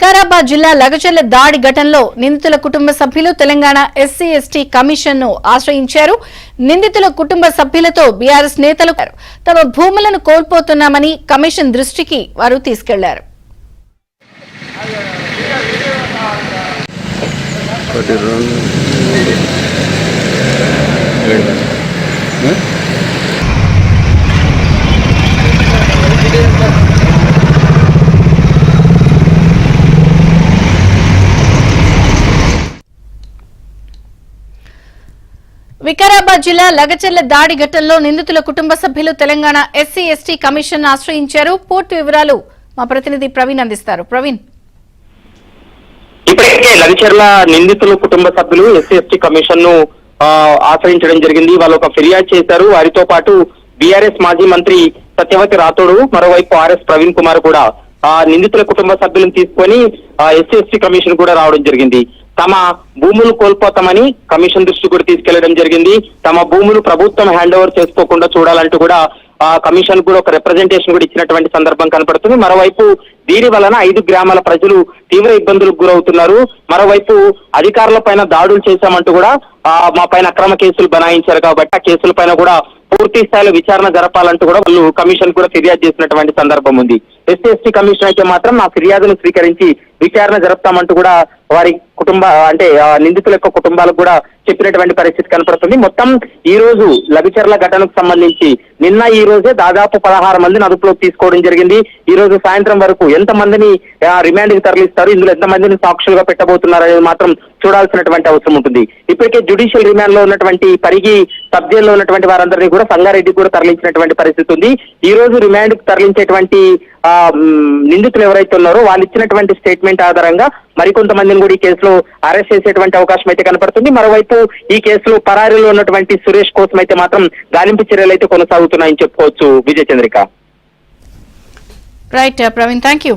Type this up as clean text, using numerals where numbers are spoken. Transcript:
వికారాబాద్ జిల్లా లగచర్ల దాడి ఘటనలో నిందితుల కుటుంబ సభ్యులు తెలంగాణ ఎస్సీ ఎస్టీ కమిషన్ ను ఆశ్రయించారు. నిందితుల కుటుంబ సభ్యులతో బీఆర్ఎస్ నేతలు తమ భూములను కోల్పోతున్నామని కమిషన్ దృష్టికి వారు తీసుకెళ్లారు. వికారాబాద్ జిల్లా లగచర్ల దాడి ఘటనలో నిందితుల కుటుంబ సభ్యులు తెలంగాణ ఎస్సీ ఎస్టీ కమిషన్ ఆశ్రయించారు. పూర్తి వివరాలు మా ప్రతినిధి ప్రవీణ్ అందిస్తారు. ప్రవీణ్, ఇప్పటికే లగచర్ల నిందితుల కుటుంబ సభ్యులు ఎస్సీ ఎస్టీ కమిషన్ ను ఆశ్రయించడం జరిగింది. వాళ్ళు ఒక ఫిర్యాదు చేశారు. వారితో పాటు బీఆర్ఎస్ మాజీ మంత్రి సత్యవతి రాథోడ్, మరోవైపు ఆర్ఎస్ ప్రవీణ్ కుమార్ కూడా నిందితుల కుటుంబ సభ్యులను తీసుకొని ఎస్సీ ఎస్టీ కమిషన్ కూడా రావడం జరిగింది. తమ భూములు కోల్పోతామని కమిషన్ దృష్టి కూడా తీసుకెళ్లడం జరిగింది. తమ భూములు ప్రభుత్వం హ్యాండ్ ఓవర్ చేసుకోకుండా చూడాలంటూ కూడా కమిషన్ కూడా ఒక రిప్రజెంటేషన్ కూడా ఇచ్చినటువంటి సందర్భం కనపడుతుంది. మరోవైపు దీని వలన 5 గ్రామాల ప్రజలు తీవ్ర ఇబ్బందులకు గురవుతున్నారు. మరోవైపు అధికారుల పైన దాడులు చేశామంటూ కూడా మా పైన అక్రమ కేసులు బనాయించారు కాబట్టి ఆ కేసుల పైన కూడా పూర్తి స్థాయిలో విచారణ జరపాలంటూ కూడా వాళ్ళు కమిషన్ కూడా ఫిర్యాదు చేసినటువంటి సందర్భం ఉంది. ఎస్సీ ఎస్టీ కమిషన్ అయితే మాత్రం నా ఫిర్యాదును స్వీకరించి విచారణ జరుపుతామంటూ కూడా వారి కుటుంబ నిందితుల యొక్క కుటుంబాలకు కూడా చెప్పినటువంటి పరిస్థితి కనపడుతుంది. మొత్తం ఈ రోజు లగచర్ల ఘటనకు సంబంధించి నిన్న ఈ రోజే దాదాపు 16 మందిని అదుపులోకి తీసుకోవడం జరిగింది. ఈ రోజు సాయంత్రం వరకు ఎంత మందిని రిమాండ్ కి తరలిస్తారు, ఇందులో ఎంత మందిని సాక్షులుగా పెట్టబోతున్నారు అనేది మాత్రం చూడాల్సినటువంటి అవసరం ఉంటుంది. ఇప్పటికే జ్యుడిషియల్ రిమాండ్ లో ఉన్నటువంటి పరిగి సబ్ జైల్లో ఉన్నటువంటి వారందరినీ కూడా సంగారెడ్డికి కూడా తరలించినటువంటి పరిస్థితి ఉంది. ఈ రోజు రిమాండ్ కు తరలించేటువంటి నిందితులు ఎవరైతే ఉన్నారో వాళ్ళు ఇచ్చినటువంటి స్టేట్మెంట్ ఆధారంగా మరికొంతమందిని కూడా ఈ కేసులో అరెస్ట్ చేసేటువంటి అవకాశం అయితే కనపడుతుంది. మరోవైపు ఈ కేసులో పరారీలో ఉన్నటువంటి సురేష్ కోసం అయితే మాత్రం గాలింపు చర్యలు అయితే కొనసాగుతున్నాయని చెప్పుకోవచ్చు. Vijaya Chandrika. Right Praveen, thank you.